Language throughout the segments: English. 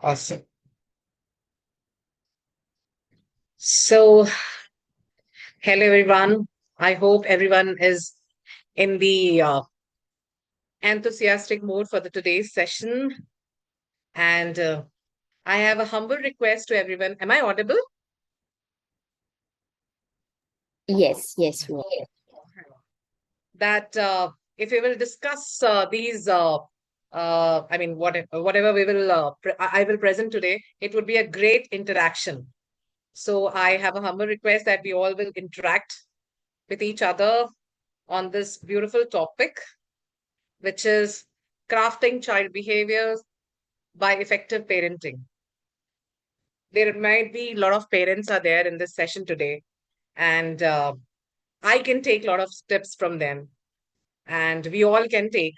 Awesome. So, hello everyone. I hope everyone is in the enthusiastic mode for the today's session. And I have a humble request to everyone. Am I audible? Yes, we That if we will discuss these, whatever we will, I will present today, it would be a great interaction. So, I have a humble request that we all will interact with each other on this beautiful topic, which is crafting child behaviors by effective parenting. There might be a lot of parents are there in this session today, and I can take a lot of tips from them, and we all can take,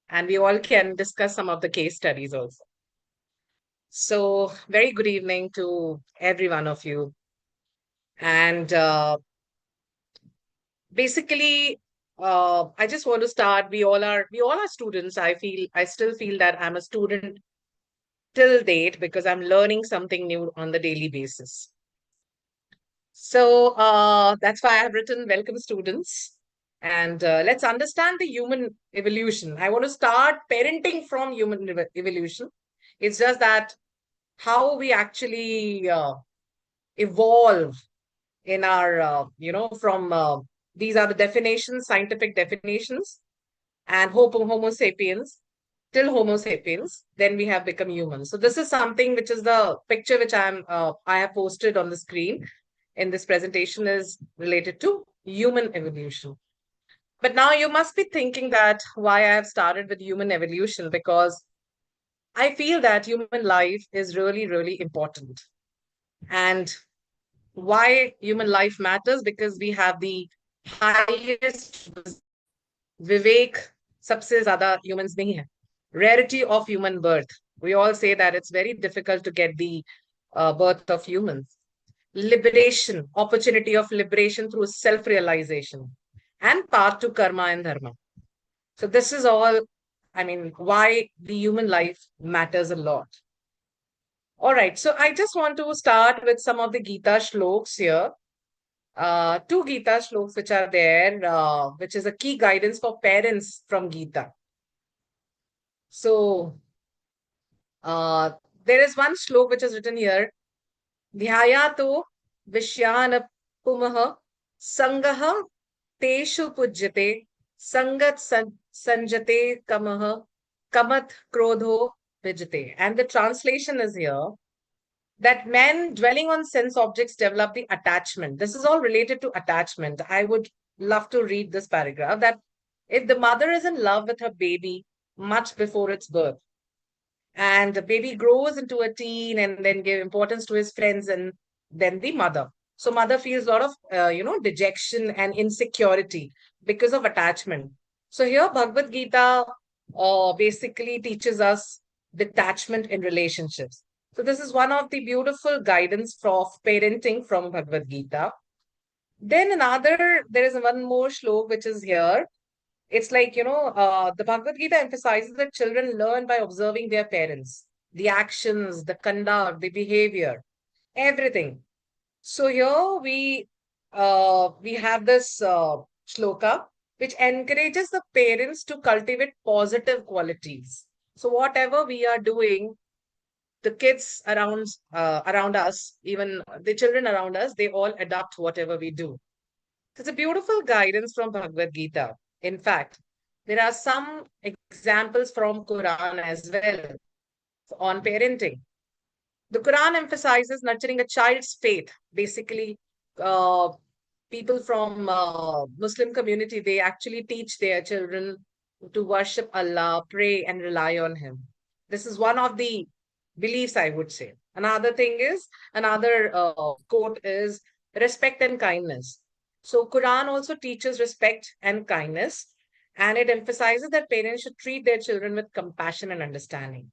and we all can discuss some of the case studies also. So, very good evening to every one of you. And basically, I just want to start. We all are students. I still feel that I'm a student till date because I'm learning something new on the daily basis. So that's why I have written Welcome Students. And let's understand the human evolution. I want to start parenting from human evolution. It's just that how we actually evolve in our, from these are the definitions, scientific definitions, and Homo sapiens till Homo sapiens, then we have become humans. So this is something which is the picture which I have posted on the screen in this presentation is related to human evolution. But now you must be thinking that why I have started with human evolution, because I feel that human life is really, really important. And why human life matters? Because we have the highest Vivek सबसे ज़्यादा humans नहीं है. Rarity of human birth. We all say that it's very difficult to get the birth of humans. Liberation, opportunity of liberation through self-realization, and path to karma and dharma. So this is all, why the human life matters a lot. All right, so I just want to start with some of the Gita shloks here. Two Gita shloks which are there, which is a key guidance for parents from Gita. So there is one slok which is written here. Dhyayato Vishyan Pumah Sangaha Teshu Pujyate Sangat Sanjate Kamaha Kamat Krodho Vijate. And the translation is here that men dwelling on sense objects develop the attachment. This is all related to attachment. I would love to read this paragraph that if the mother is in love with her baby much before its birth, and the baby grows into a teen and then give importance to his friends and then the mother. So mother feels a lot of dejection and insecurity because of attachment. So here Bhagavad Gita basically teaches us detachment in relationships. So this is one of the beautiful guidance of parenting from Bhagavad Gita. Then there is one more shlok which is here. It's like, the Bhagavad Gita emphasizes that children learn by observing their parents, the actions, the conduct, the behavior, everything. So here we have this shloka which encourages the parents to cultivate positive qualities. So whatever we are doing, the kids around us, even the children around us, they all adopt whatever we do. It's a beautiful guidance from Bhagavad Gita. In fact, there are some examples from Quran as well on parenting. The Quran emphasizes nurturing a child's faith. Basically, uh, people from Muslim community, they actually teach their children to worship Allah, pray, and rely on Him. This is one of the beliefs, I would say. Another quote is respect and kindness. So Quran also teaches respect and kindness, and it emphasizes that parents should treat their children with compassion and understanding.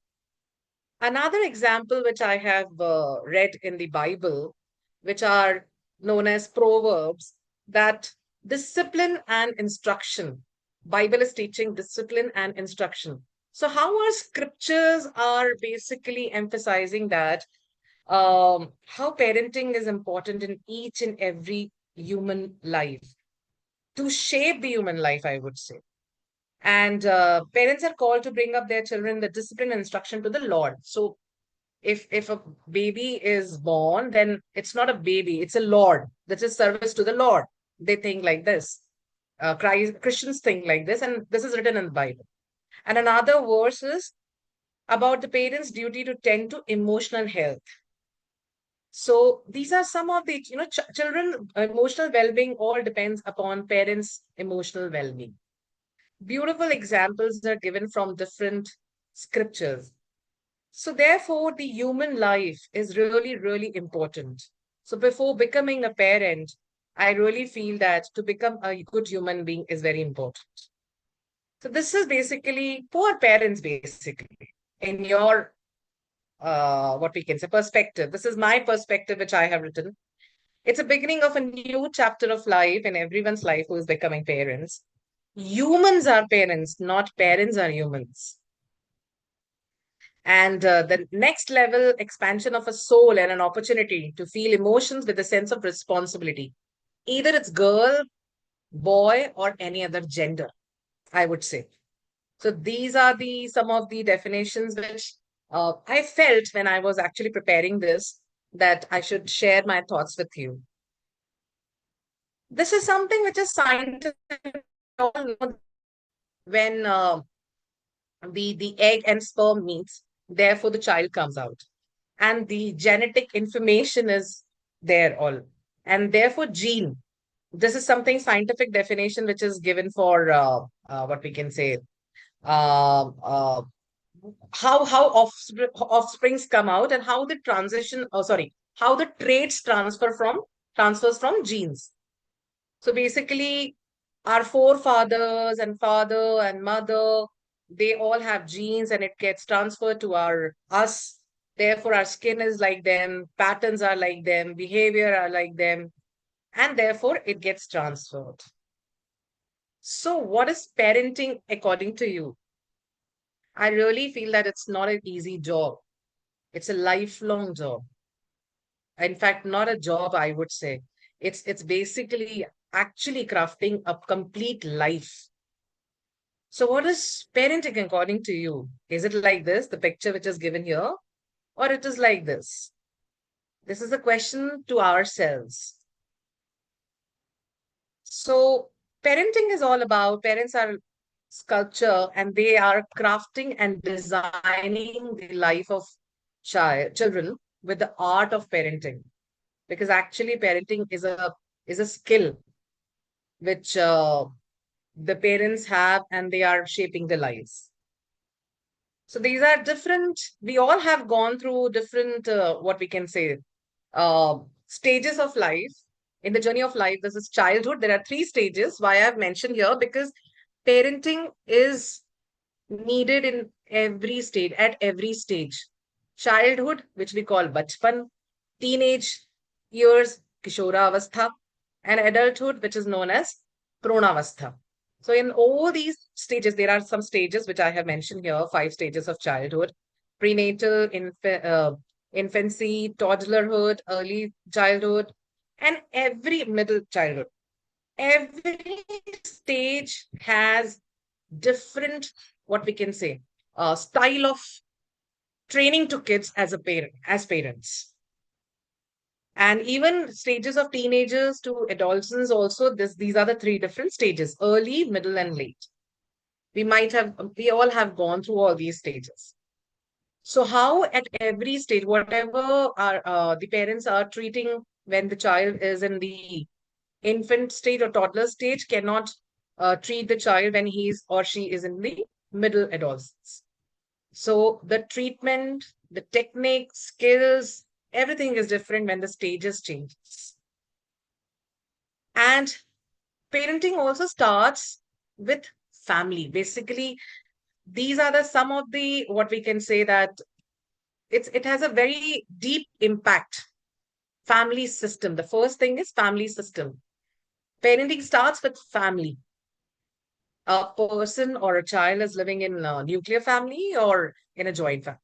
Another example which I have read in the Bible, which are known as proverbs, that discipline and instruction. Bible is teaching discipline and instruction. So how our scriptures are basically emphasizing that how parenting is important in each and every human life, to shape the human life, I would say. And parents are called to bring up their children the discipline and instruction to the Lord. So if a baby is born, then it's not a baby, it's a Lord. This is service to the Lord. They think like this. Christians think like this, and this is written in the Bible. And another verse is about the parents' duty to tend to emotional health. So these are some of the, children emotional well-being all depends upon parents' emotional well-being. Beautiful examples are given from different scriptures. So therefore, the human life is really, really important. So before becoming a parent, I really feel that to become a good human being is very important. So this is basically for parents, basically, in your what we can say perspective. This is my perspective, which I have written. It's a beginning of a new chapter of life in everyone's life who is becoming parents. Humans are parents, not parents are humans. And the next level expansion of a soul and an opportunity to feel emotions with a sense of responsibility. Either it's girl, boy, or any other gender, I would say. So these are the some of the definitions which I felt when I was actually preparing this, that I should share my thoughts with you. This is something which is scientific. All know when the egg and sperm meets, therefore the child comes out, and the genetic information is there all, and therefore gene. This is something scientific definition which is given for what we can say uh, uh, how offsprings come out, and how the transition, oh sorry, how the traits transfers from genes. So basically, our forefathers and father and mother, they all have genes, and it gets transferred to our us. Therefore, our skin is like them, patterns are like them, behavior are like them, and therefore it gets transferred. So, what is parenting according to you? I really feel that it's not an easy job. It's a lifelong job. In fact, not a job, I would say. It's basically actually crafting a complete life. So, what is parenting according to you? Is it like this, the picture which is given here, or it is like this? This is a question to ourselves. So, parenting is all about parents are sculpture, and they are crafting and designing the life of children with the art of parenting. Because actually, parenting is a skill which the parents have, and they are shaping the lives. So these are different. We all have gone through different, what we can say, stages of life. In the journey of life, this is childhood. There are three stages. Why I've mentioned here, because parenting is needed in every stage, at every stage. Childhood, which we call bachpan, teenage years, kishora avastha, and adulthood, which is known as pronavastha. So in all these stages, there are some stages which I have mentioned here, five stages of childhood: prenatal, infancy, toddlerhood, early childhood, and every middle childhood. Every stage has different, what we can say, style of training to kids as a parent, as parents. And even stages of teenagers to adolescents also, these are the three different stages: early, middle, and late. We all have gone through all these stages. So how at every stage, whatever the parents are treating when the child is in the infant stage or toddler stage, cannot treat the child when he's or she is in the middle adolescence. So the treatment, the technique, skills, everything is different when the stages changes. And parenting also starts with family. Basically, these are the some of the, what we can say, that it has a very deep impact. Family system. The first thing is family system. Parenting starts with family. a person or a child is living in a nuclear family or in a joint family.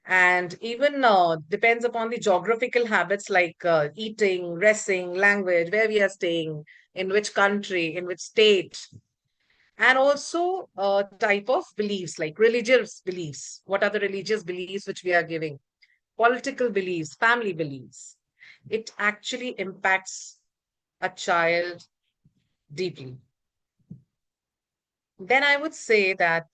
And even depends upon the geographical habits like eating, dressing, language, where we are staying, in which country, in which state, and also type of beliefs like religious beliefs. What are the religious beliefs which we are giving? Political beliefs, family beliefs. It actually impacts a child deeply. Then I would say that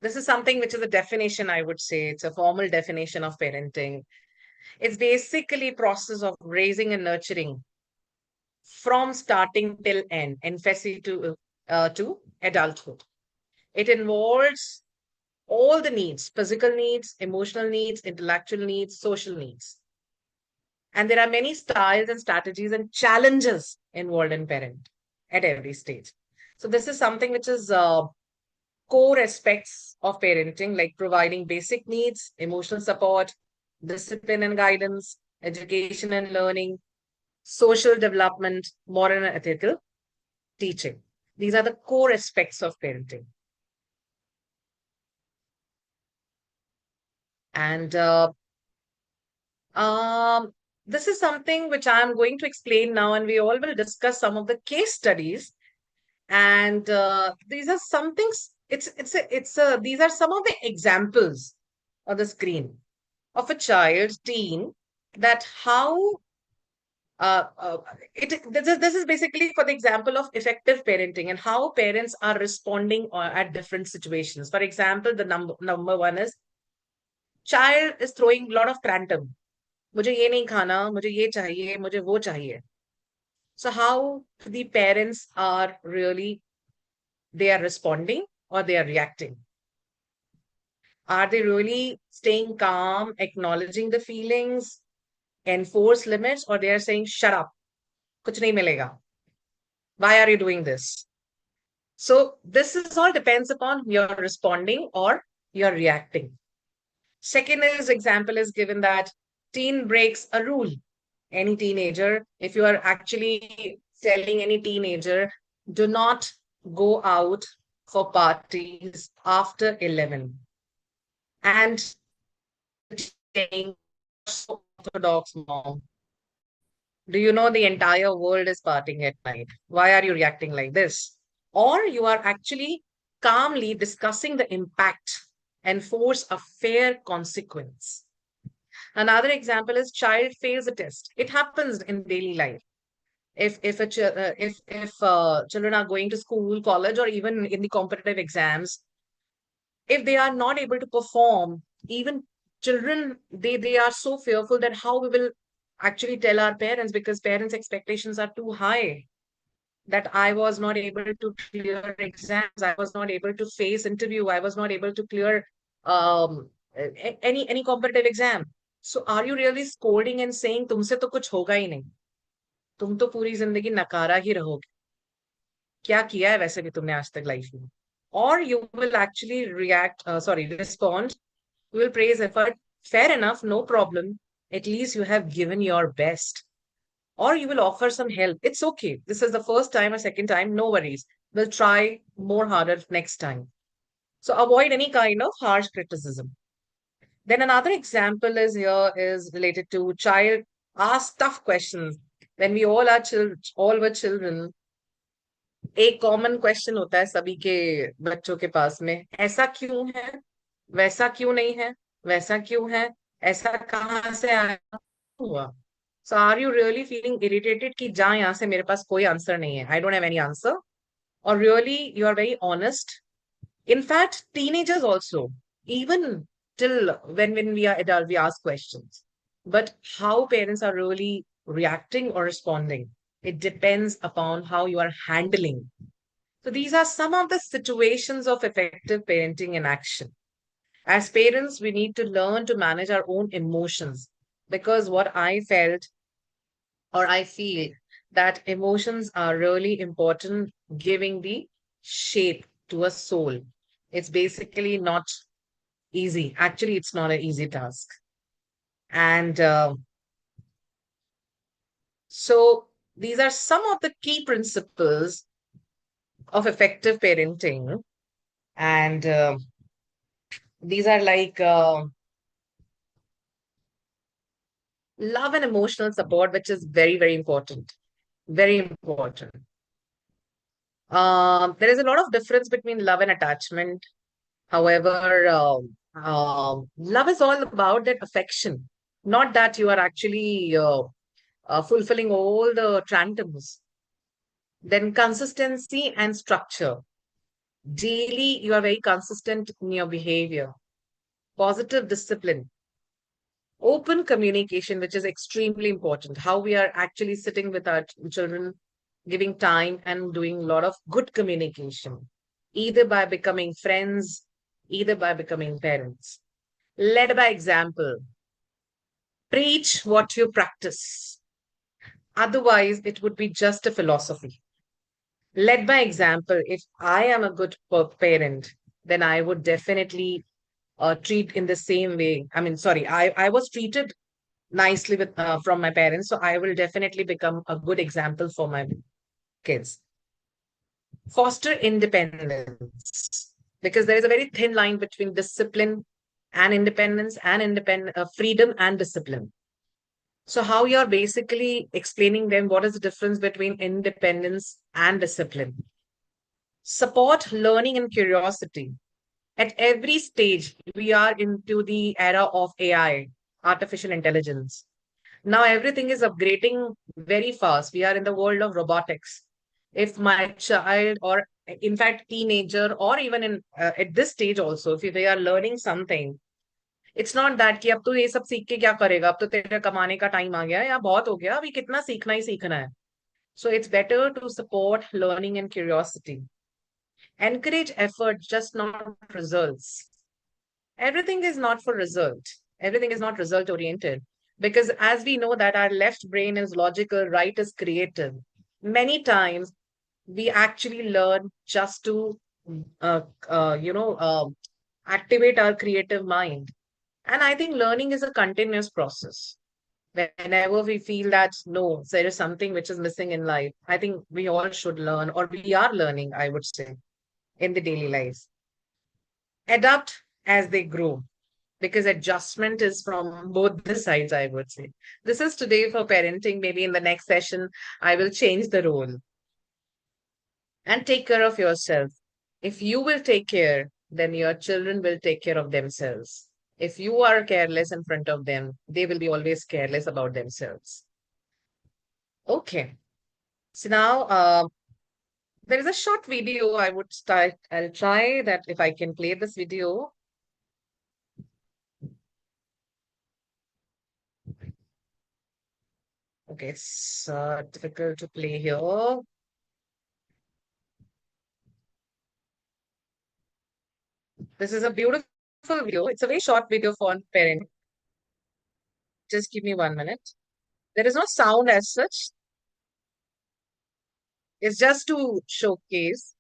this is something which is a definition, I would say. It's a formal definition of parenting. It's basically process of raising and nurturing from starting till end, infancy to adulthood. It involves all the needs, physical needs, emotional needs, intellectual needs, social needs. And there are many styles and strategies and challenges involved in parent at every stage. So this is something which is core aspects of parenting, like providing basic needs, emotional support, discipline and guidance, education and learning, social development, moral and ethical teaching. These are the core aspects of parenting. And um, this is something which I'm going to explain now, and we all will discuss some of the case studies. And these are some things. These are some of the examples on the screen of a child, teen, that how this is basically for the example of effective parenting and how parents are responding at different situations. For example, the number one is child is throwing a lot of tantrum. मुझे ये नहीं खाना, मुझे ये चाहिए, मुझे वो चाहिए. So how the parents are really, they are responding or they are reacting? Are they really staying calm, acknowledging the feelings, enforce limits, or they are saying, shut up, kuch nahi milega. Why are you doing this? So this is all depends upon your responding or you're reacting. Second is example is given that teen breaks a rule. Any teenager, if you are actually telling any teenager, do not go out for parties after 11. And saying, so orthodox mom, do you know the entire world is partying at night? Why are you reacting like this? Or you are actually calmly discussing the impact and force a fair consequence. Another example is child fails a test. It happens in daily life. If children are going to school, college, or even in the competitive exams, if they are not able to perform, even children, they are so fearful that how we will actually tell our parents, because parents' expectations are too high, that I was not able to clear exams, I was not able to face interview, I was not able to clear any competitive exam. So are you really scolding and saying तुमसे तो कुछ होगा ही नहीं, तुम तो पूरी जिंदगी नकारा ही रहोगे, क्या किया है वैसे भी तुमने आज तक लाइफ में? Or you will actually respond, you will praise effort, fair enough, no problem, at least you have given your best. Or you will offer some help, it's okay, this is the first time or second time, no worries, we'll try more harder next time. So avoid any kind of harsh criticism. Then another example is here is related to child ask tough questions. When we all were children, एक common question होता है सभी के बच्चों के पास में, ऐसा क्यों है, वैसा क्यों नहीं है, वैसा क्यों है, ऐसा कहाँ से आया, हुआ. So are you really feeling irritated कि जा यहाँ से, मेरे पास कोई आंसर नहीं है, I don't have any answer? Or really you are very honest? In fact, teenagers also, even till when we are adult, we ask questions. But how parents are really reacting or responding, it depends upon how you are handling. So these are some of the situations of effective parenting in action. As parents, we need to learn to manage our own emotions, because what I felt or I feel that emotions are really important, giving the shape to a soul. It's basically not easy. Actually, it's not an easy task. And so these are some of the key principles of effective parenting. And these are like love and emotional support, which is very, very important. Very important. There is a lot of difference between love and attachment. However, love is all about that affection, not that you are actually fulfilling all the tantrums. Then consistency and structure. Daily, you are very consistent in your behavior. Positive discipline. Open communication, which is extremely important. How we are actually sitting with our children, giving time and doing a lot of good communication, either by becoming friends, either by becoming parents. Led by example. Preach what you practice. Otherwise, it would be just a philosophy. Led by example, if I am a good parent, then I would definitely treat in the same way. I mean, sorry, I was treated nicely with from my parents, so I will definitely become a good example for my kids. Foster independence, because there is a very thin line between discipline and independence, and independent freedom and discipline. So how you're basically explaining them what is the difference between independence and discipline. Support learning and curiosity. At every stage, we are into the era of AI, artificial intelligence. Now everything is upgrading very fast. We are in the world of robotics. If my child, or in fact teenager, or even in at this stage also, if they are learning something, it's not that कि अब तो ये सब सीख के क्या करेगा, अब तो तेरे कमाने का टाइम आ गया है या बहुत हो गया, अभी कितना सीखना ही सीखना है. So it's better to support learning and curiosity. Encourage effort, just not results. Everything is not for result. Everything is not result oriented. Because as we know that our left brain is logical, right is creative. Many times we actually learn just to, uh, uh, you know, uh, activate our creative mind. And I think learning is a continuous process. Whenever we feel that no, there is something which is missing in life, I think we all should learn, or we are learning, I would say, in the daily lives. Adapt as they grow, because adjustment is from both the sides, I would say. This is today for parenting. Maybe in the next session, I will change the role. And take care of yourself. If you will take care, then your children will take care of themselves. If you are careless in front of them, they will be always careless about themselves. Okay. So now there is a short video I would start. I'll try that if I can play this video. Okay, it's difficult to play here. This is a beautiful video. It's a very short video for parent. Just give me 1 minute. There is no sound as such. It's just to showcase.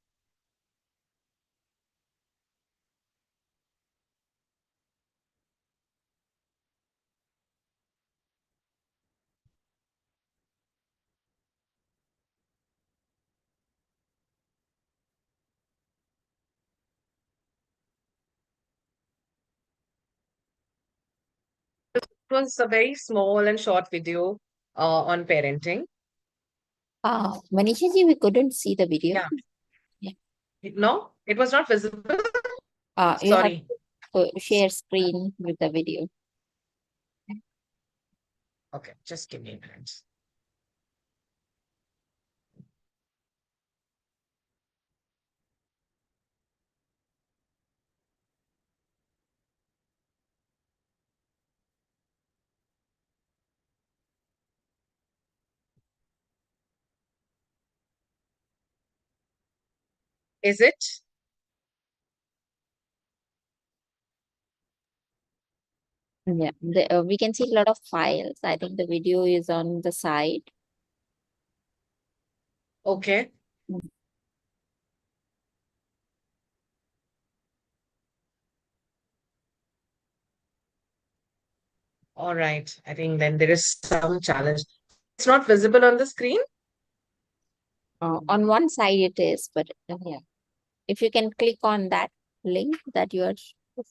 It was a very small and short video on parenting. Manisha ji, we couldn't see the video. Yeah. Yeah. No, it was not visible. You have Sorry. to share screen with the video. Okay, just give me a minute. Is it? Yeah, we can see a lot of files. I think the video is on the side. Okay. Mm. All right. I think then there is some challenge. It's not visible on the screen. On one side it is, but yeah. If you can click on that link that you are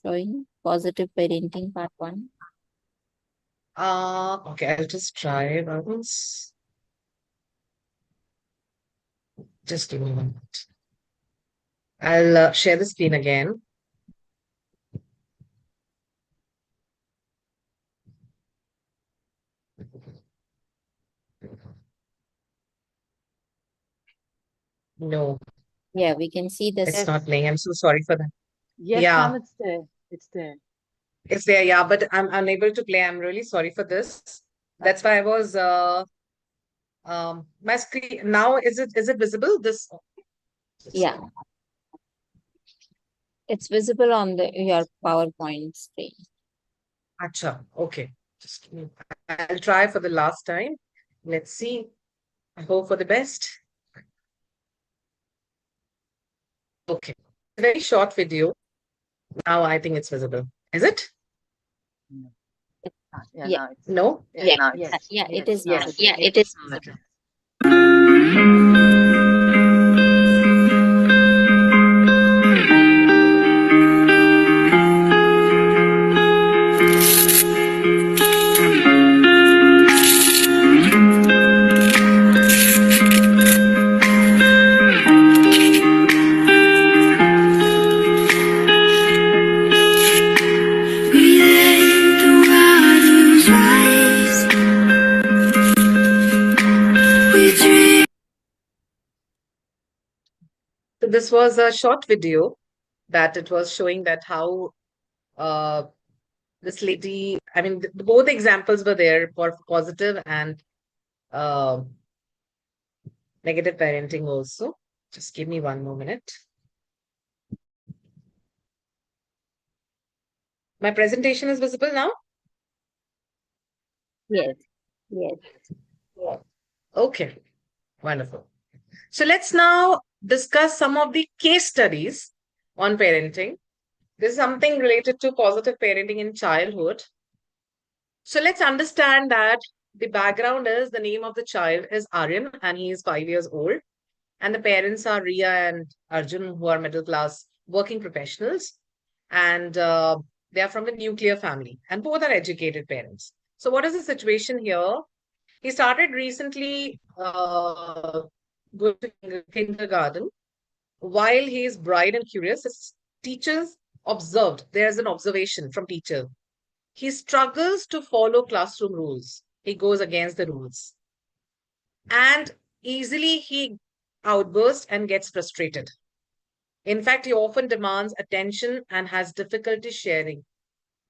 showing, positive parenting part 1. Okay, I'll just try once. Just give me one minute. I'll share the screen again. No, Yeah, we can see this. it's not playing. I'm so sorry for that. Yes, Yeah, ma'am, it's there. It's there. it's there. Yeah, but I'm unable to play. I'm really sorry for this. That's why I was my screen now. Is it visible? This. Yeah, it's visible on your PowerPoint screen. Acha. Okay. Just give me. I'll try for the last time. Let's see. I hope for the best. Okay. Very short video. Now I think it's visible. Is it? No. Yeah, Yeah. now it's No? Yeah, now it's yeah, it yes, is yes, visible. yeah, It is Okay. visible. We let the waters rise. We dream. So this was a short video that it was showing that how uh, this lady, I mean, both examples were there for positive and uh, negative parenting also. Just give me one more minute. My presentation is visible now? Yes, yes. Okay, wonderful. So let's now discuss some of the case studies on parenting. This is something related to positive parenting in childhood. So let's understand that the background is the name of the child is Aryan and he is 5 years old. And the parents are Ria and Arjun, who are middle class working professionals. And they are from a nuclear family, and both are educated parents. So, what is the situation here? He started recently going to kindergarten. While he is bright and curious, his teachers observed, there's an observation from teacher. He struggles to follow classroom rules. He goes against the rules. And easily he outbursts and gets frustrated. In fact, he often demands attention and has difficulty sharing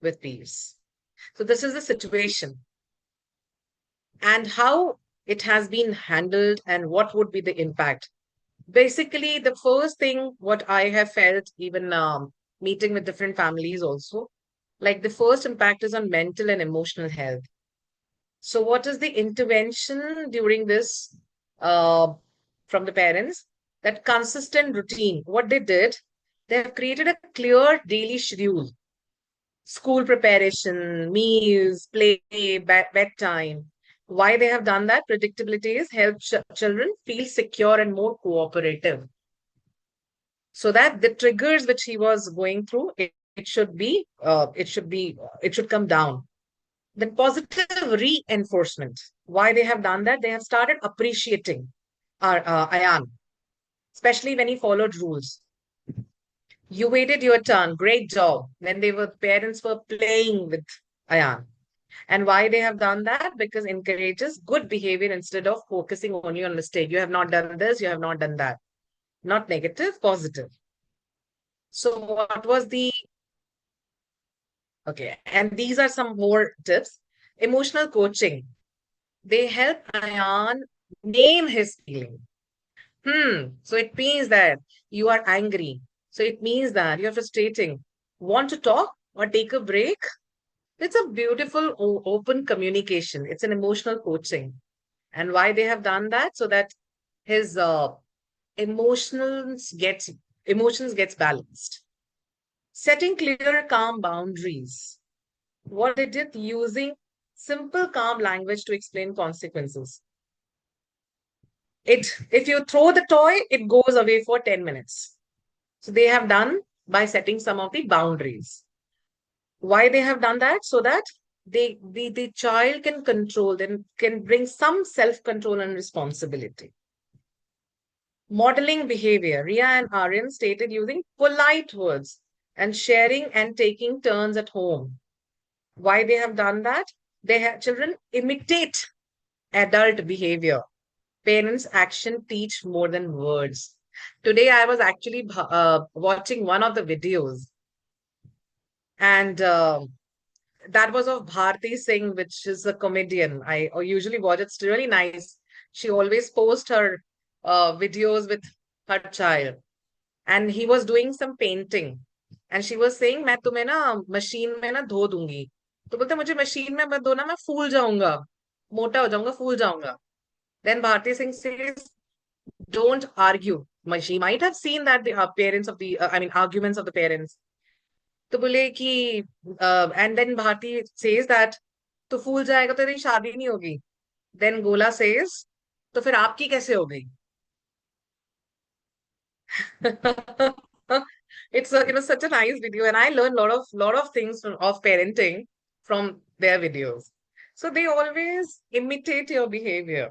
with peers. So, this is the situation and how it has been handled and what would be the impact. Basically, the first thing what I have felt, even meeting with different families also, like the first impact is on mental and emotional health. So, what is the intervention during this uh, from the parents? That consistent routine. What they did, they have created a clear daily schedule, school preparation, meals, play, bedtime. Why they have done that? Predictability is help children feel secure and more cooperative. So that the triggers which he was going through, it should come down. Then positive reinforcement. Why they have done that? They have started appreciating our Ayan, especially when he followed rules. You waited your turn. Great job. When they were parents were playing with Ayan. And why they have done that? Because encourages good behavior instead of focusing only on mistake. You have not done this, you have not done that. Not negative, positive. So what was the okay? And these are some more tips. Emotional coaching. They help Ayan name his feeling. So it means that you are angry. So it means that you're frustrating. Want to talk or take a break? It's a beautiful open communication. It's an emotional coaching. And why they have done that? So that his emotions gets emotions gets balanced. Setting clear, calm boundaries. What they did using simple, calm language to explain consequences. If you throw the toy, it goes away for 10 minutes. So they have done by setting some of the boundaries. Why they have done that? So that the child can control, then can bring some self-control and responsibility. Modeling behavior. Ria and Aryan stated using polite words and sharing and taking turns at home. Why they have done that? They have children imitate adult behavior. Parents' action teach more than words. Today, I was actually watching one of the videos, and that was of Bharti Singh, which is a comedian. I usually watch it. It's really nice. She always posts her videos with her child, and he was doing some painting, and she was saying, "मैं तुम्हें ना machine में ना धो दूंगी." तो बोलते मुझे मशीन में मत धो ना, मैं फूल जाऊंगा, मोटा हो जाऊंगा, फूल जाऊंगा. Then Bharti Singh says, don't argue. She might have seen that the parents of the, I mean, arguments of the parents. तो बोले कि, and then Bharti says that, तो फूल जाएगा तो तेरी शादी नहीं होगी. Then Gola says, तो फिर आपकी कैसे हो गई? It's such a nice video, and I learned lot of things of parenting from their videos. So they always imitate your behavior.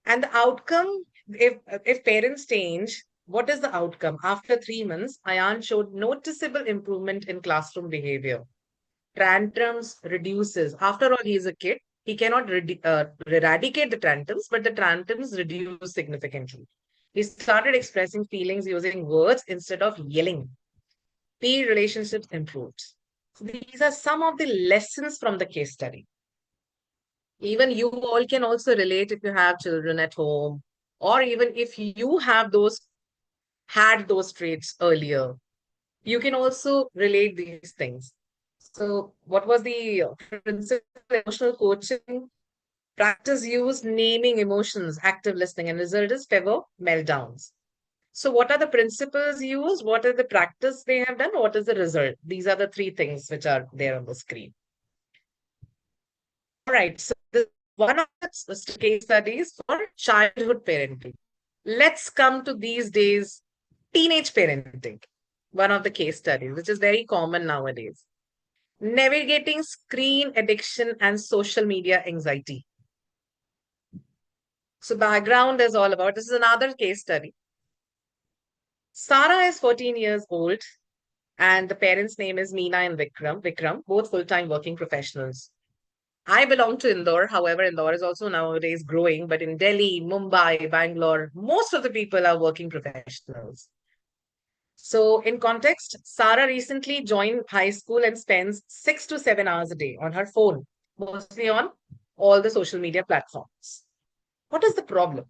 And the outcome, if parents change, what is the outcome? After 3 months, Ayan showed noticeable improvement in classroom behavior. Tantrums reduces. After all, he is a kid. He cannot eradicate the tantrums, but the tantrums reduce significantly. He started expressing feelings using words instead of yelling. Peer relationships improved. So these are some of the lessons from the case study. Even you all can also relate if you have children at home, or even if you have had those traits earlier, you can also relate these things. So what was the principle of emotional coaching? Practice use naming emotions, active listening, and result is fever meltdowns. So what are the principles used? What is the practice they have done? What is the result? These are the three things which are there on the screen. All right, so one of the case studies for childhood parenting. Let's come to these days, teenage parenting. One of the case studies, which is very common nowadays. Navigating screen addiction and social media anxiety. So background is all about, this is another case study. Sarah is 14 years old and the parents' name is Meena and Vikram, both full-time working professionals. I belong to Indore. However, Indore is also nowadays growing, but in Delhi, Mumbai, Bangalore, most of the people are working professionals. So in context, Sarah recently joined high school and spends 6 to 7 hours a day on her phone, mostly on all the social media platforms. What is the problem?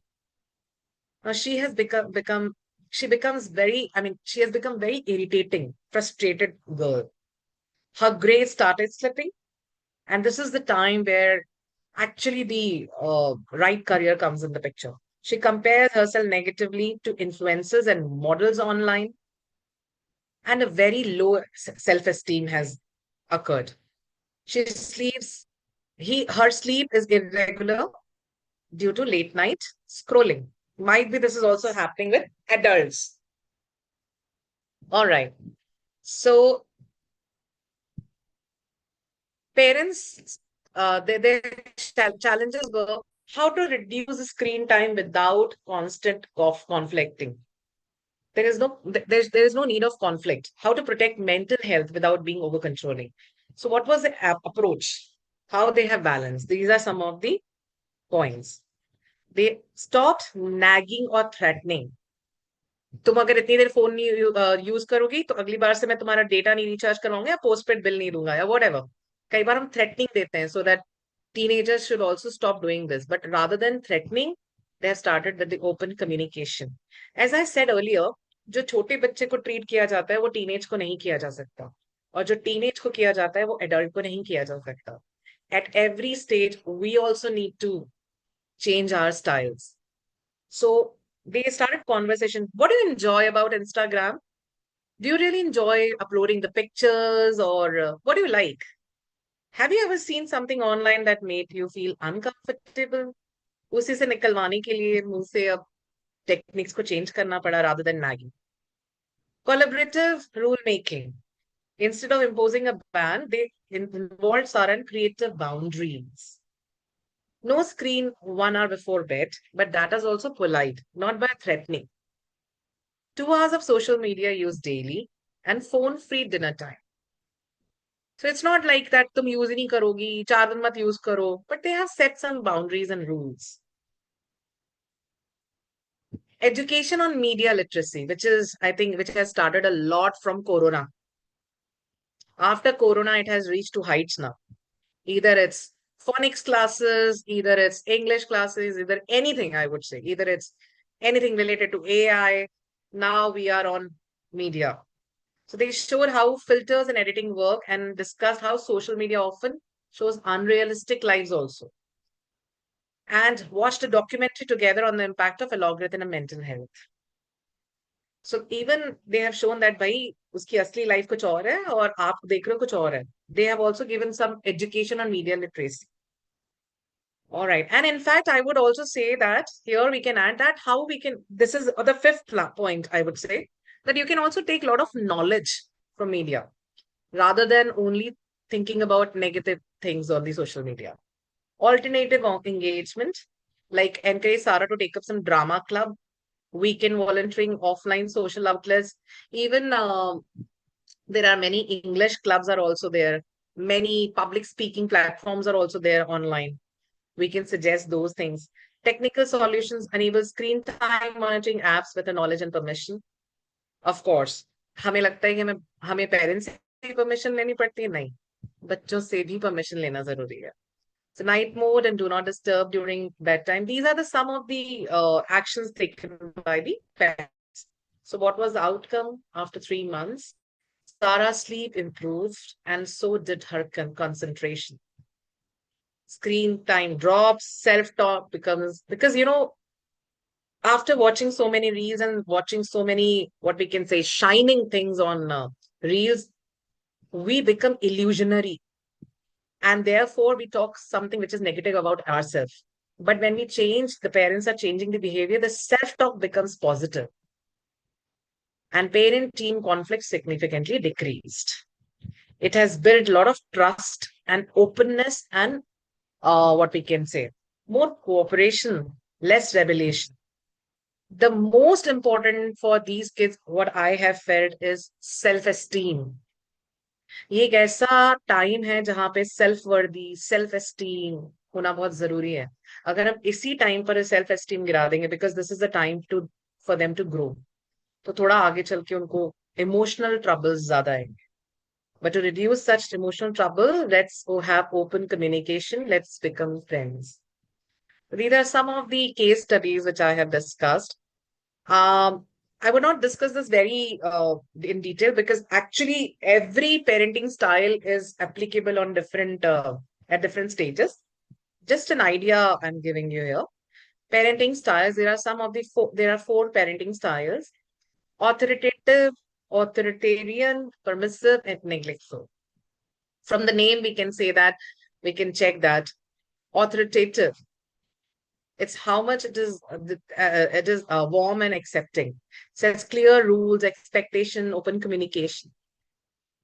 Now she has she becomes very, she has become very irritating, frustrated girl. Her grades started slipping. And this is the time where actually the right career comes in the picture. She compares herself negatively to influencers and models online, and a very low self-esteem has occurred. She sleeps, her sleep is irregular due to late night scrolling. Might be this is also happening with adults. All right. So parents, their challenges were how to reduce screen time without constant conflicting. There is no need of conflict. How to protect mental health without being over controlling. So what was the approach? How they have balanced? These are some of the points. They stopped nagging or threatening. तुम अगर इतनी देर phone नहीं use करोगी तो अगली बार से मैं तुम्हारा डेटा नहीं रिचार्ज करवाऊंगा या पोस्टपेड बिल नहीं दूंगा या whatever. कई बार हम थ्रेटनिंग देते हैं so that teenagers should also stop doing this. But rather than threatening, they have started with the open communication. As I said earlier, जो छोटे बच्चे को ट्रीट किया जाता है वो टीनेज को नहीं किया जा सकता, और जो टीनेज को किया जाता है वो एडल्ट को नहीं किया जा सकता. At every stage, we also need to change our styles. So they started conversation. What do you enjoy about Instagram? Do you really enjoy uploading the pictures, or what do you like? Have you ever seen something online that made you feel uncomfortable? उसी से निकलवाने के लिए मुंह से अब techniques को change करना पड़ा rather than nagging. Collaborative rule making. Instead of imposing a ban, they involved Sara in creative boundaries. No screen 1 hour before bed, but that is also polite, not by threatening. 2 hours of social media use daily and phone free dinner time. So it's not like that तुम use ही नहीं करोगी, 4 दिन मत use करो, but they have set some boundaries and rules. Education on media literacy, which is, I think, which has started a lot from Corona. After Corona, it has reached to heights now. Either it's phonics classes, either it's English classes, either anything, I would say. Either it's anything related to AI. Now we are on media. So they showed how filters and editing work and discussed how social media often shows unrealistic lives also. And watched a documentary together on the impact of algorithm and mental health. So even they have shown that भाई उसकी असली life कुछ और है और आप देख रहे हो कुछ और है. They have also given some education on media literacy. All right. And in fact, I would also say that here we can add that how we can, this is the fifth point, I would say, that you can also take a lot of knowledge from media rather than only thinking about negative things on the social media. Alternative engagement, like encourage Sarah to take up some drama club, weekend volunteering, offline social outlets. Even there are many English clubs are also there. Many public speaking platforms are also there online. We can suggest those things. Technical solutions enable screen time monitoring apps with the knowledge and permission. Of course, हमें लगता है कि हमें parents से permission लेनी पड़ती है, नहीं, बच्चों से भी परमिशन लेना जरूरी है. So night mode and do not disturb during bedtime. These are the some of the actions taken by the parents. So what was the outcome after 3 months? Sarah's sleep improved and so did her concentration. Screen time drops, self-talk becomes, because, after watching so many reels and watching so many, what we can say, shining things on reels, we become illusionary. And therefore, we talk something which is negative about ourselves. But when we change, the parents are changing the behavior, the self-talk becomes positive. And parent-team conflict significantly decreased. It has built a lot of trust and openness and what we can say, more cooperation, less rebellion. The most important for these kids, what I have felt, is self-esteem. ये एक ऐसा time है जहां पे self वर्दी, self esteem होना बहुत जरूरी है. अगर हम इसी टाइम पर सेल्फ एस्टीम गिरा देंगे, because this is the time to for them to grow, तो थोड़ा आगे चल के उनको इमोशनल ट्रबल्स ज्यादा आएंगे. But to reduce such emotional trouble, let's have open communication. Let's become friends. These are some of the case studies which I have discussed. I would not discuss this very in detail because actually every parenting style is applicable on different at different stages. Just an idea I'm giving you here. Parenting styles. There are some of the there are 4 parenting styles: authoritative, authoritarian, permissive, and neglectful. From the name, we can say that we can check that authoritative. It's how much it is warm and accepting. Sets clear rules, expectation, open communication.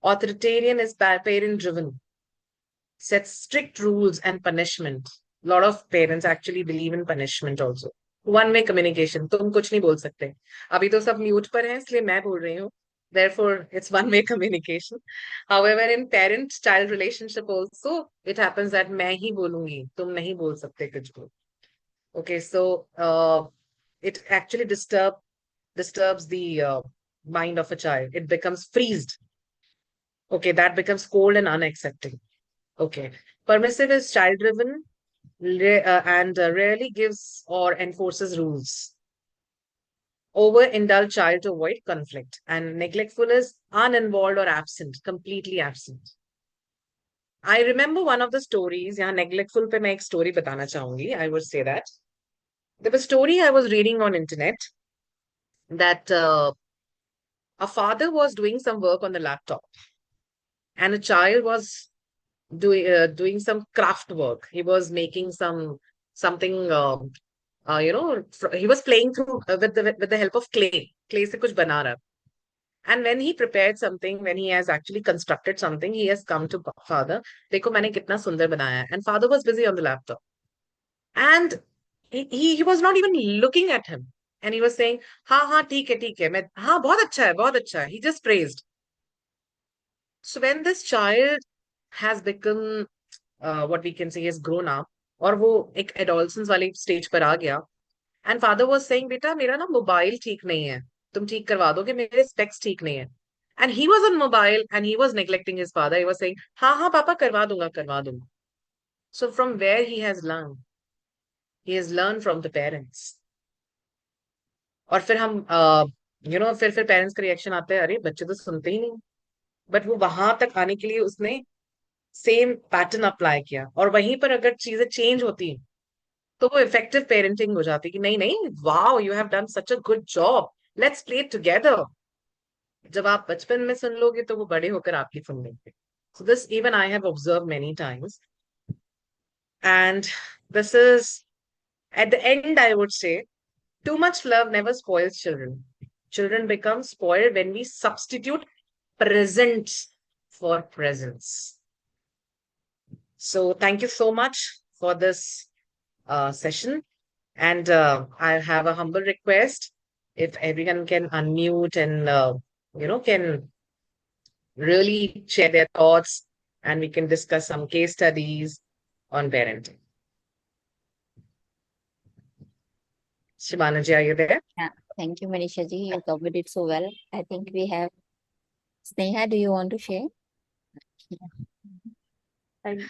Authoritarian is parent driven. Sets strict rules and punishment. A lot of parents actually believe in punishment also. One way communication. तुम कुछ नहीं बोल सकते. अभी तो सब mute पर हैं, इसलिए मैं बोल रही हूँ. Therefore, it's one-way communication. However, in parent-child relationship also, it happens that मैं ही बोलूंगी, तुम नहीं बोल सकते कुछ भी. Okay, so it actually disturbs the mind of a child. It becomes freezed. Okay, that becomes cold and unaccepting. Okay, permissive is child-driven and rarely gives or enforces rules. Over-indulge child to avoid conflict, and neglectful is uninvolved or absent, completely absent. I remember one of the stories. यहाँ neglectful पे मैं एक story बताना चाहूंगी. I would say that there was a story I was reading on internet that a father was doing some work on the laptop, and a child was doing some craft work. He was making something he was playing through with the help of clay से कुछ बना रहा. And when he prepared something, when he has actually constructed something, he has come to father. देखो मैंने कितना सुंदर बनाया है. And father was busy on the laptop. And he was not even looking at him. And he was saying, हाँ ठीक है मैं हाँ बहुत अच्छा है. He just praised. So when this child has become what we can say is grown up, और वो एक adolescence वाली stage पर आ गया, and father was saying, बेटा मेरा ना मोबाइल ठीक नहीं है, तुम ठीक करवा दोगे, मेरे specs ठीक नहीं है. And he was on mobile and he was neglecting his father. He was saying, हाँ पापा करवा दूंगा करवा दूंगा. So from where he has learned? He has learned from the parents. और फिर हम फिर पेरेंट्स का रिएक्शन आता है, अरे बच्चे तो सुनते ही नहीं. बट वो वहां तक आने के लिए उसने सेम पैटर्न अप्लाई किया, और वहीं पर अगर चीजें चेंज होती तो वो इफेक्टिव पेरेंटिंग हो जाती कि नहीं नहीं, wow you have done such a good job, let's play together. जब आप बचपन में सुन लोगे तो वो बड़े होकर आपकी सुन लेंगे. So this even I have observed many times. And this is, at the end, I would say, too much love never spoils children. Children become spoiled when we substitute presence for presence. So thank you so much for this session. And I have a humble request. If everyone can unmute and, can really share their thoughts, and we can discuss some case studies on parenting. Shivana ji, are you there? Yeah, thank you, Maniisha ji. You covered it so well. I think we have Sneha. Do you want to share? And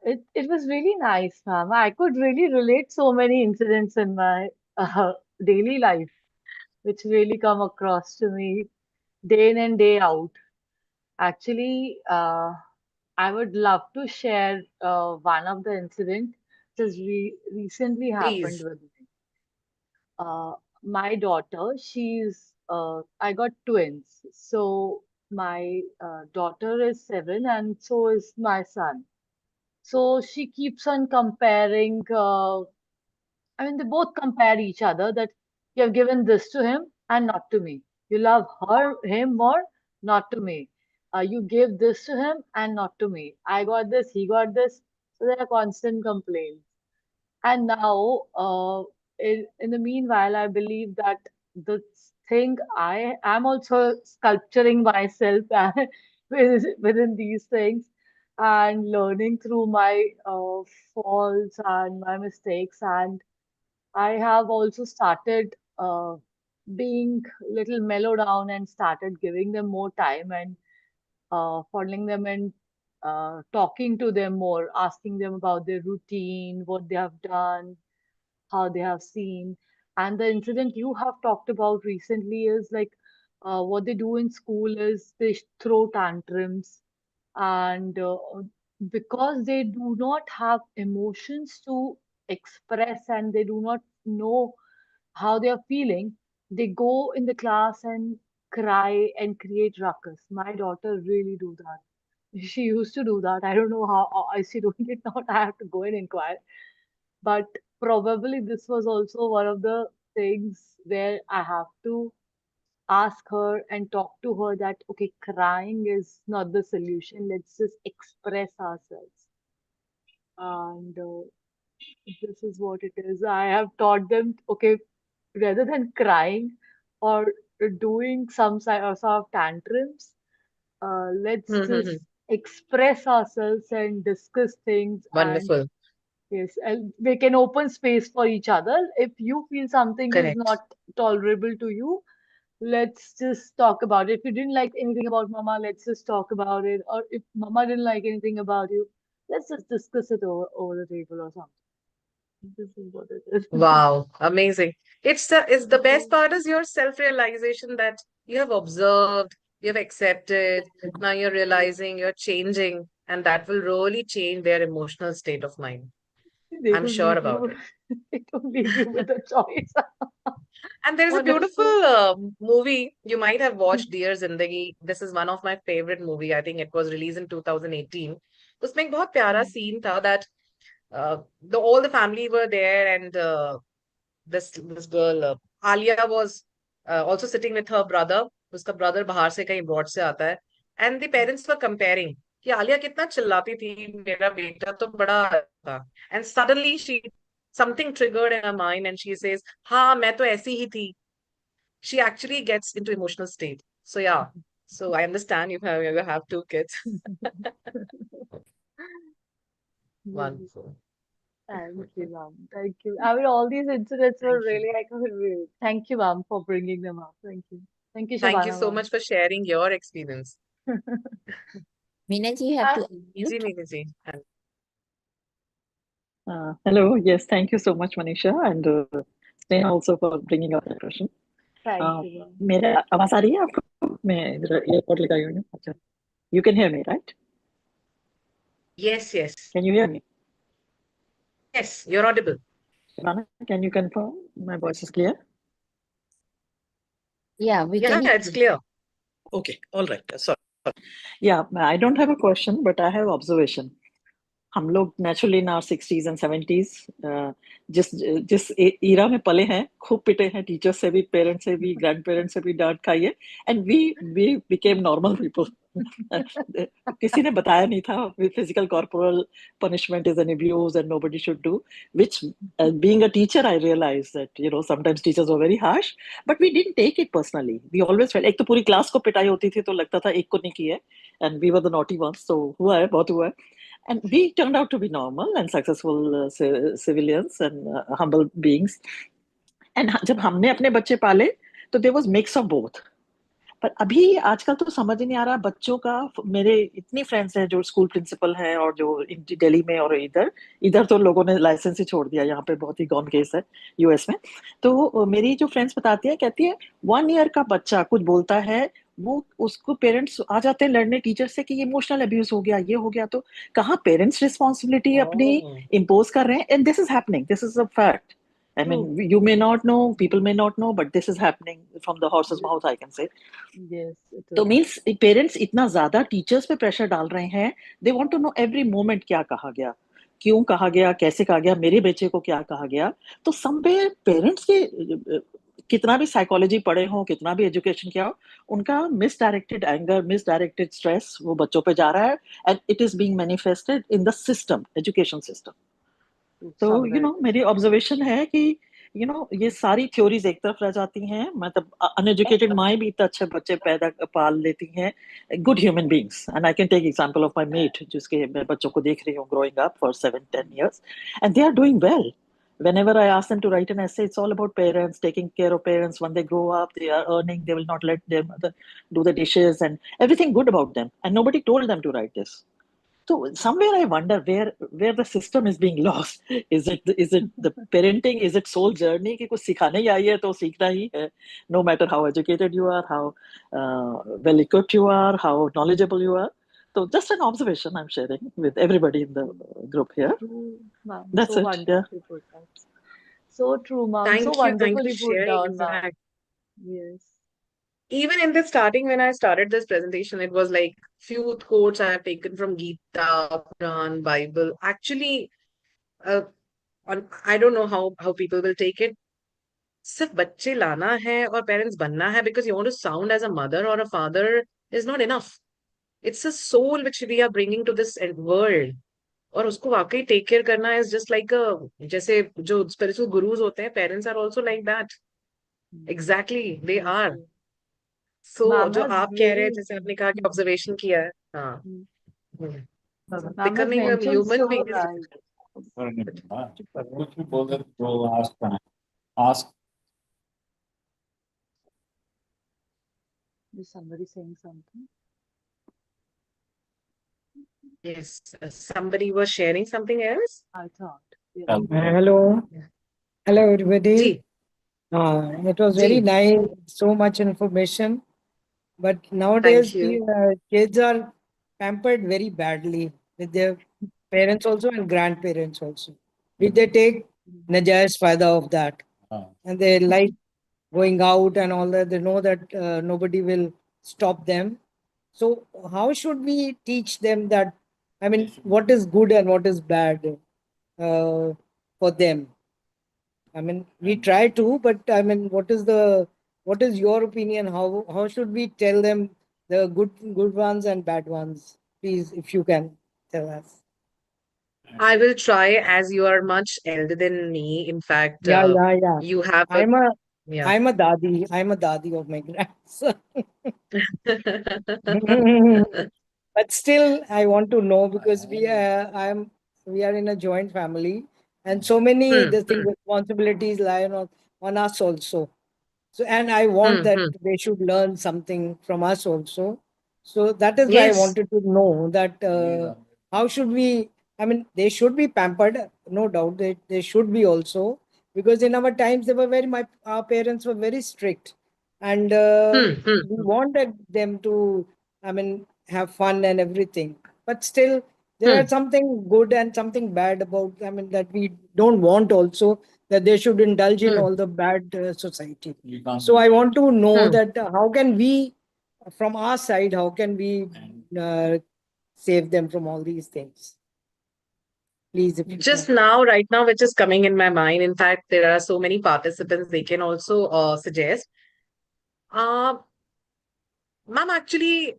it was really nice, ma'am. I could really relate so many incidents in my daily life, which really come across to me day in and day out. Actually, I would love to share one of the incident that has recently happened Please. with me. My daughter, I got twins. So my daughter is 7 and so is my son. So she keeps on comparing, I mean, they both compare each other that you have given this to him and not to me. You love him more, not to me. You gave this to him and not to me. I got this, he got this. So there are constant complaints. And now, in the meanwhile, I believe that the thing I am also sculpturing myself within these things and learning through my faults and my mistakes. And I have also started being little mellow down and started giving them more time and fondling them and talking to them more, asking them about their routine, what they have done, how they have seen. And the incident you have talked about recently is like what they do in school is they throw tantrums, and because they do not have emotions to express and they do not know how they are feeling, they go in the class and cry and create ruckus. My daughter really do that. She used to do that. I don't know how is she doing it now. I have to go and inquire. But probably this was also one of the things where I have to ask her and talk to her that, okay, crying is not the solution. Let's just express ourselves. And this is what it is. I have taught them, okay, rather than crying or doing some sort of tantrums, let's just express ourselves and discuss things. And Wonderful. yes, and make an open space for each other. If you feel something is Correct. not tolerable to you, let's just talk about it. If you didn't like anything about Mama, let's just talk about it. Or if Mama didn't like anything about you, let's just discuss it over the table or something. This is what it is. Wow, amazing. It's the best part is your self-realization that you have observed, you have accepted, now you're realizing, you're changing, and that will really change their emotional state of mind. They I'm don't sure leave about you. it. They don't leave you with a choice. And there's a beautiful Honestly. movie you might have watched, Dear Zindagi. This is one of my favorite movie. I think it was released in 2018. उसमें एक बहुत प्यारा scene था that all the family were there, and this girl Alia was also sitting with her brother. उसका brother बाहर से कहीं abroad से आता है, and the parents were comparing कि आलिया कितना चिल्लाती थी, मेरा बेटा तो बड़ा था. And suddenly something triggered in her mind, and she says, हाँ मैं तो ऐसी ही थी. She actually gets into emotional state. So yeah, so I understand you have two kids. Yes. Wonderful. Thank you, ma'am. Thank you. I mean, all these incidents were Thank you. really, I couldn't wait. Thank you, ma'am, for bringing them up. Thank you. Thank you, Thank you Shabana, so much for sharing your experience. Meena ji, you have to Ji, unmute. Meena ji. And Hello. Yes, thank you so much, Manisha, and Sneha also for bringing up that question. Thank you, ma'am. मेरे आवाज आ रही है आपको? मैं इधर airport लगाई हुई हूँ. अच्छा. You can hear me, right? yes, yes, Can you hear me? yes, you're audible. Shabana, can you confirm my voice is clear? Yeah, we Yeah, can hear it's you. clear. Okay, all right. Sorry. Yeah, I don't have a question, but I have observation. हम लोग naturally in our 60s and 70s जिस जिस ईरा में पले हैं, खूब पिटे हैं टीचर्स से भी, पेरेंट्स से भी, ग्रैंड पेरेंट्स से भी डांट खाई है, and we became normal people. किसी ने बताया नहीं था physical corporal punishment is an abuse and nobody should do, which being a teacher I realize that sometimes teachers were very harsh, but we didn't take it personally. We always felt, एक तो पूरी class को पिटाई होती थी तो लगता था एक को नहीं की है, and we were the naughty ones. तो हुआ है, बहुत हुआ है. And we turned out to be normal and successful civilians and humble beings. And जब हमने अपने बच्चे पाले तो there was mix of both. पर अभी आजकल तो समझ ही नहीं आ रहा बच्चों का. मेरे इतनी फ्रेंड्स हैं जो स्कूल प्रिंसिपल हैं और जो दिल्ली में और इधर इधर तो लोगों ने लाइसेंस ही छोड़ दिया. यहाँ पे बहुत ही गॉन केस है यूएस में. तो मेरी जो फ्रेंड्स बताती है, कहती है 1 ईयर का बच्चा कुछ बोलता है, वो उसको पेरेंट्स आ जाते हैं लड़ने टीचर से कि इमोशनल अब्यूज हो गया, ये हो गया. तो कहाँ पेरेंट्स रिस्पॉन्सिबिलिटी अपनी Oh, इम्पोज कर रहे हैं? And this is happening, this is a fact. I mean, True. you may not know, people may not know, but this is happening from the horse's Yes, mouth, I can say. yes, it तो is. Means parents इतना ज्यादा teachers पे pressure डाल रहे हैं. They want to know every moment, क्या कहा गया, क्यों कहा गया, कैसे कहा गया, मेरे बच्चे को क्या कहा गया. तो समवेयर पेरेंट्स के कितना भी साइकोलॉजी पढ़े हो, कितना भी एजुकेशन किया हो, उनका मिसडायरेक्टेड एंगर, मिसडायरेक्टेड स्ट्रेस वो बच्चों पे जा रहा है, and it is being manifested in the system, education system. तो Somewhere. मेरी ऑब्जर्वेशन है कि ये सारी थ्योरीज एक तरफ रह जाती हैं. मतलब अनएजुकेटेड माँ भी इतने अच्छे बच्चे पैदा पाल लेती हैं, good human beings. And I can take example of my mate, जिसके मैं बच्चों को देख रही हूँ growing up for 7-10 years, and they are doing well. Whenever I ask them to write an essay, it's all about parents, taking care of parents. When they grow up, they are earning, they will not let their mother do the dishes, and everything good about them, and nobody told them to write this. So somewhere I wonder where the system is being lost. Is it the parenting? Is it soul journey कि कुछ सिखाने ही आई है तो सीखना ही है, no matter how educated you are, how well equipped you are, how knowledgeable you are. So just an observation I'm sharing with everybody in the group here. True, ma'am. That's So it. Yeah. wonderfully put that. So true, ma'am. So thank you wonderfully for put sharing. down, In ma'am. fact, Yes. even in the starting, when I started this presentation, it was like few quotes I have taken from Gita, Quran, Bible. Actually, I don't know how people will take it. सिर्फ बच्चे लाना है और parents बनना है because you want to sound as a mother or a father is not enough. It's a soul which we are bringing to this world. और उसको वाकई टेक केयर करना इज जस्ट लाइक जैसे जो स्पिरिचुअल गुरुज होते हैं, parents are also like that. Exactly, they Yes, are. yes. So Ma'am जो has आप कह रहे हैं, really, जैसे आपने कहा कि ऑब्जर्वेशन किया है, हाँ, mm, hmm, ma'am has becoming a mentioned human so being is right. कुछ भी बोल रहे तो ask Is somebody saying something? yes. Somebody was sharing something else. I thought. Yes. Hello. Yeah. Hello, everybody. जी It was very जी, nice, so much information. But thank nowadays, you. kids are pampered very badly with their parents also and grandparents also. They take najais fayda of that, and they like going out and all that. They know that nobody will stop them. So, how should we teach them that? I mean, what is good and what is bad? for them. I mean, we try to, but I mean, what is your opinion? How should we tell them the good ones and bad ones? Please, if you can tell us. I will try, as you are much elder than me. In fact, Yeah, yeah, yeah. you have a I'm a yeah. I'm a dadi. I'm a dadi of my grandson. But still, I want to know because we are in a joint family, and so many Hmm, distinct responsibilities lie on us also. So, and I want that hmm. they should learn something from us also. So that is why I Yes. wanted to know that how should we, I mean, they should be pampered, no doubt. They should be also, because in our times they were our parents were very strict, and we wanted them to, I mean, have fun and everything. But still, there are Hmm, something good and something bad about, I mean, that we don't want also, that they should indulge in hmm, all the bad society. So I want to know hmm. that how can we, from our side, how can we uh, save them from all these things? Please, if you Just can. now, right now, which is coming in my mind. In fact, there are so many participants, they can also suggest. Uh, Ma'am, actually,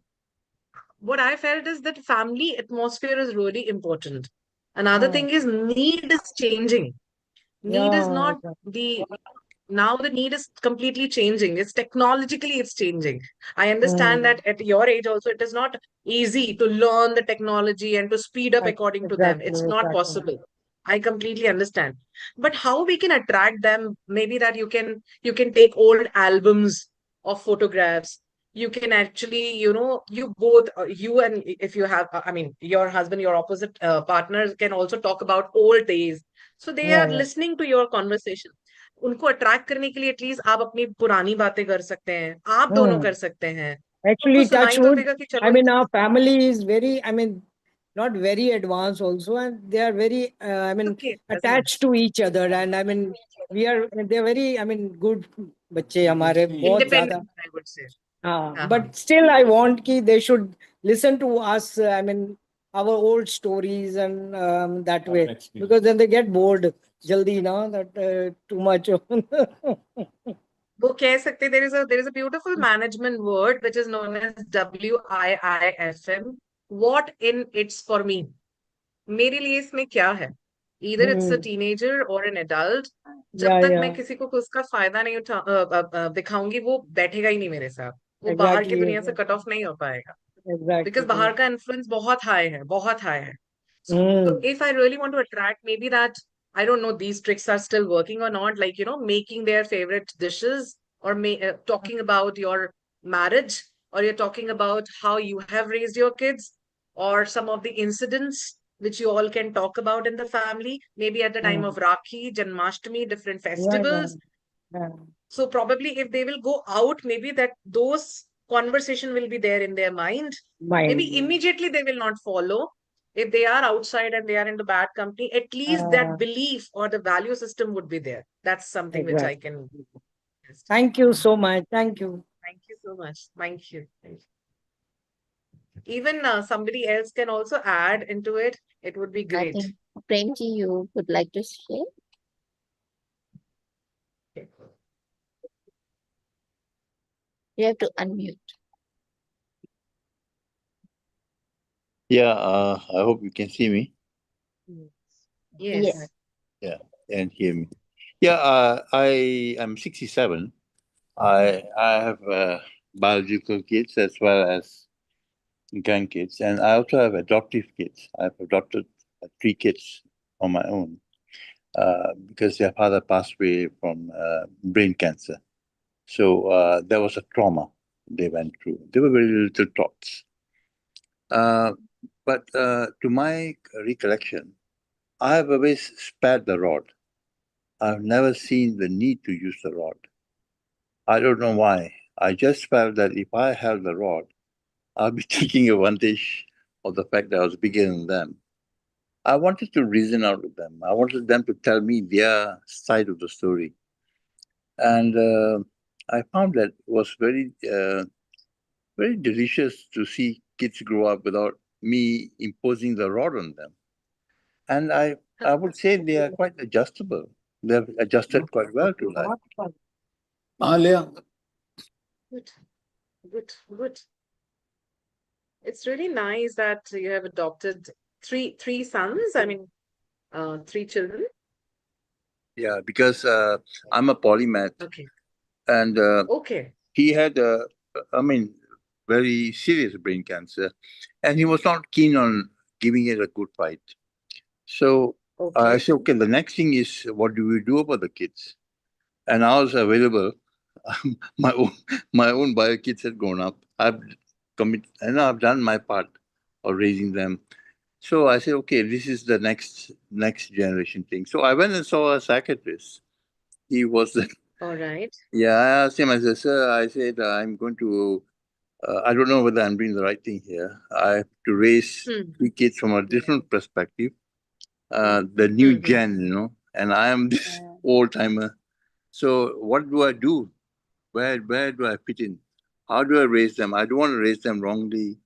what I felt is that family atmosphere is really important. Another Uh, thing is need is changing. Need is yeah, not the now the need is completely changing. It's technologically it's changing. I understand mm, that at your age also it is not easy to learn the technology and to speed up according to them. exactly, It's not exactly. possible. I completely understand. But how we can attract them? Maybe that you can take old albums of photographs. You can actually, you both, you and if you have, I mean, your husband, your opposite partners can also talk about old days. So they Yeah, are yeah. listening to your conversation. उनको attract करने के लिए at least आप अपनी पुरानी बातें कर सकते हैं, आप दोनों कर Mm. सकते हैं, तो उनको Actually, touch सुनाई तो wood. देगा कि I चलो mean, our family is very, I mean, not very advanced also, and they are very, I mean, okay doesn't attached to each other. And I mean, they're very, I mean, good बच्चे हमारे बहुत ज़्यादा. Independent I would say हाँ हाँ But still, I want कि they should listen to us. I mean, our old stories and that way, because then they get bored. Jaldi, na that too much. वो कह सकते there is a beautiful management word which is known as WIIFM, what in it's for me. मेरे लिए इसमें क्या है? Either it's a Hmm. teenager or an adult. जब Yeah, तक मैं yeah, किसी को उसका फायदा नहीं दिखाऊंगी, वो बैठेगा ही नहीं मेरे साथ, वो बाहर की exactly, दुनिया से कट ऑफ नहीं हो पाएगा. Because exactly. बाहर का influence बहुत high है, बहुत high है. So Hmm. if I really want to attract, maybe that, I don't know, these tricks are still working or not, like, making their favorite dishes, or talking about your marriage, or you're talking about how you have raised your kids, or some of the incidents which you all can talk about in the family, maybe at the time of Hmm. Rakhi, Janmashtami, different Yeah, yeah, festivals. yeah. So probably if they will go out, maybe that those conversation will be there in their mind. Maybe Mind. immediately they will not follow. If they are outside and they are into bad company, at least that Uh, belief or the value system would be there. That's something which I exactly. can. Thank you so much. Thank you. Thank you so much. Thank you. Thank you. Even somebody else can also add into it. It would be I great. think Premji, you would like to share? You have to unmute. Yeah, I hope you can see me. Yes. Yes. Yeah, and hear me. Yeah, I am 67. I have biological kids as well as grandkids, and I also have adoptive kids. I've adopted 3 kids on my own because their father passed away from brain cancer. So there was a trauma they went through. They were very little tots. Uh, but to my recollection, I have always spared the rod. I've never seen the need to use the rod. I don't know why. I just felt that if I held the rod, I'll be taking advantage of the fact that I was bigger than them. I wanted to reason out with them. I wanted them to tell me their side of the story. And I found that it was very delicious to see kids grow up without me imposing the rod on them. And I would say they are quite adjustable. They've adjusted quite well to life. Alia. Good, good, good. It's really nice that you have adopted three sons. I mean, three children. Yeah, because I'm a polymath, Okay. and Okay. he had I mean, very serious brain cancer, and he was not keen on giving it a good fight. So I Okay. said, okay, the next thing is what do we do about the kids? And I was available. my own my own bio kids had grown up. I've done my part of raising them. So I said, okay, this is the next generation thing. So I went and saw a psychiatrist. He was All right. yeah. I asked him. I said, sir, I said I'm going to. I don't know whether I'm doing the right thing here. I have to raise Hmm. three kids from a different perspective. The new Hmm. gen, and I am this old timer. So what do I do? Where do I fit in? How do I raise them? I don't want to raise them wrongly.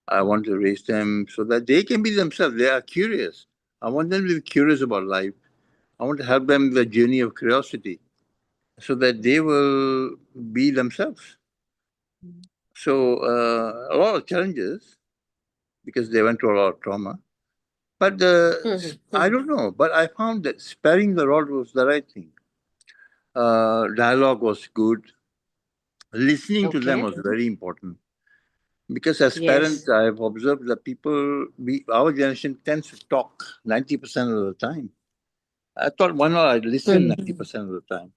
I want to raise them so that they can be themselves. They are curious. I want them to be curious about life. I want to help them with the journey of curiosity so that they will be themselves. So a lot of challenges because they went through a lot of trauma. But I don't know. But I found that sparing the rod was the right thing. Dialogue was good. Listening to them Okay. was very important. Because as Yes. parents, I've observed that our generation tends to talk 90% of the time. I thought, why not I listen 90% of the time?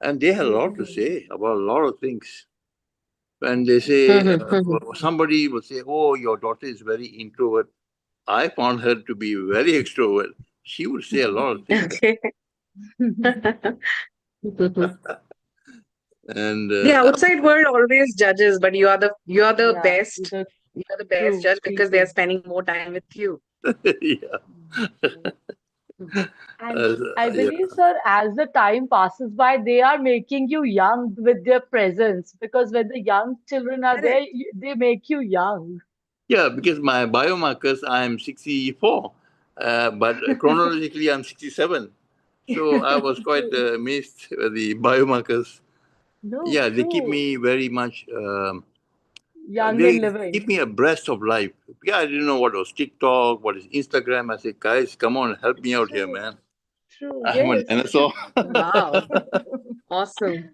And they had a lot to say about a lot of things. When they say, somebody will say, oh, your daughter is very introvert. I found her to be very extrovert. She would say a lot of things. Okay. And The outside world always judges, but you're the Yeah, best. the You're the best true judge because they are speaking. spending more time with you. yeah. And I Yeah. believe, sir, as the time passes by, they are making you young with their presence because when the young children are there, Correct. they make you young. Yeah, because my biomarkers, I'm 64, but chronologically, I'm 67. So I was quite True. amazed with the biomarkers. No, Yeah, they keep true. me very much, Young and they keep living. me abreast of life. Yeah, I didn't know what was TikTok, what is Instagram. I said, guys, come on, help me It's out here, true. man. True. I'm a Yes. dinosaur. Wow. Awesome.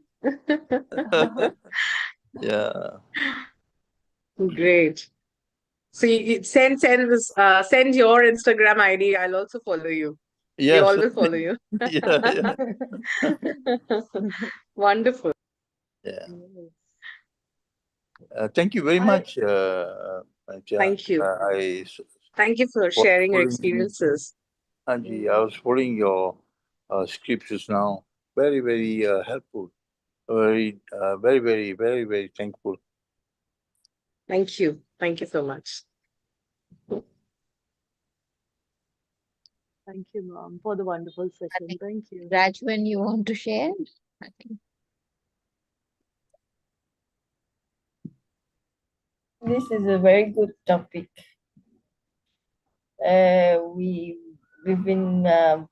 Yeah. Great. So send your Instagram ID. I'll also follow you. We Yes. all will follow you. Yeah, yeah, Wonderful. yeah. Yes. Thank you very I much, Mancha. Thank you. I Thank you for was sharing your following. experiences. Anji, I was following your scripts just now. Very, very helpful. Very thankful. Thank you. Thank you so much. thank you, ma'am, for the wonderful I session. think Thank you. Rajwan, you want to share? I think This is a very good topic. We've been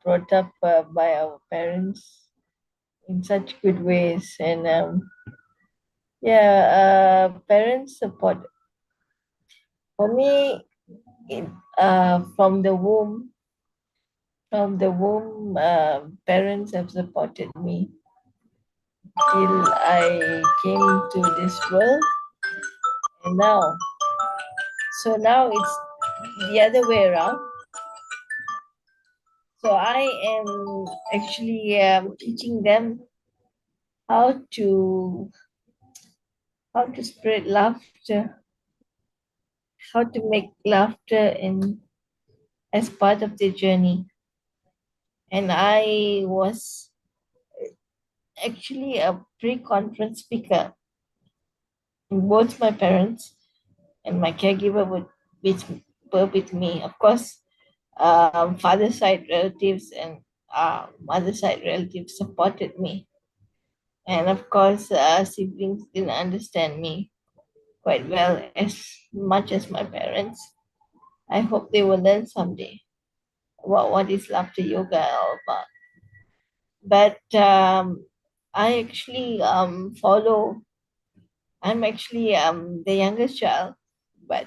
brought up by our parents in such good ways, and parents support. For me, from the womb, parents have supported me till I came to this world, and now it's the other way around. So I am actually teaching them how to spread laughter, how to make laughter as part of the journey. And I was actually a pre-conference speaker. Both my parents and my caregiver were with me. Of course, father side relatives and mother side relatives supported me. And of course, siblings didn't understand me quite well as much as my parents. I hope they will learn someday. what is laughter yoga all about. But I actually follow. I'm actually the youngest child, but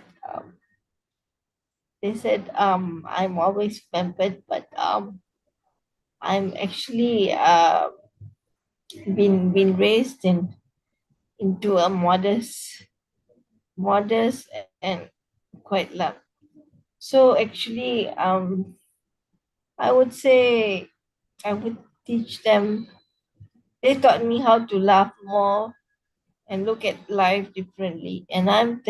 they said I'm always pampered, but I'm actually been raised into a modest and quite love. So actually I would say I would teach them. They taught me how to laugh more and look at life differently. And I'm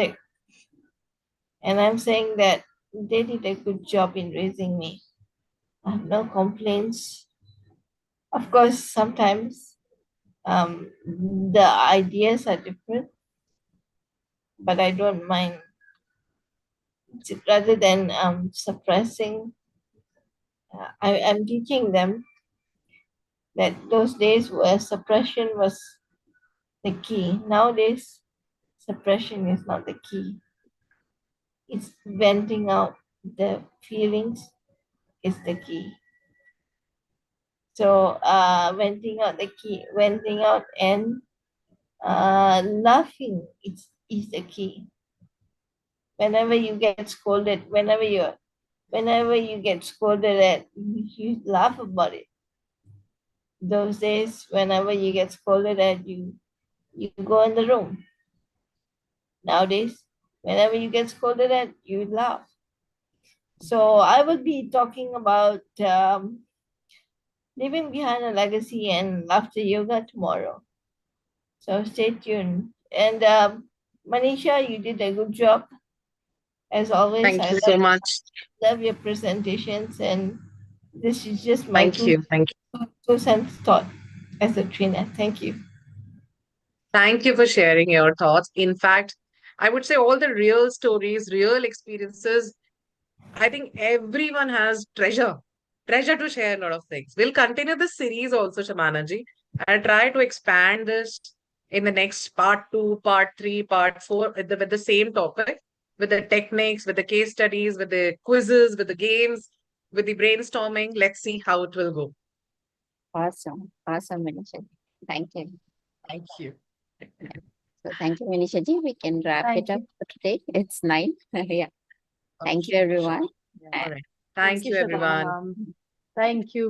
saying that they did a good job in raising me. I have no complaints. Of course, sometimes the ideas are different, but I don't mind. Rather than suppressing, I'm teaching them that those days where suppression was the key. Nowadays, suppression is not the key. It's venting out the feelings is the key. So venting out and laughing is the key. Whenever you get scolded, whenever you get scolded at, you laugh about it. Those days, whenever you get scolded at, you go in the room. Nowadays, whenever you get scolded at, you laugh. So I will be talking about leaving behind a legacy and laughter yoga tomorrow. So stay tuned. And Maniisha, you did a good job. As always, Thank you so much. love your presentations, and this is just my Thank you. Thank you. 2 cents thought as a trainer. Thank you. Thank you for sharing your thoughts. In fact, I would say all the real stories, real experiences, I think everyone has treasure to share a lot of things. We'll continue this series also, Shamanaji. I'll try to expand this in the next part 2, part 3, part 4 with the same topic, with the techniques, with the case studies, with the quizzes, with the games, with the brainstorming. Let's see how it will go. Awesome. Awesome, Manisha. Thank you. Thank you. So thank you, Manisha ji. We can wrap Thank it up you. for today. It's 9. Yeah. Thank you, everyone. All right. Thank Thank you, you, everyone. Shabana ma'am. Thank you.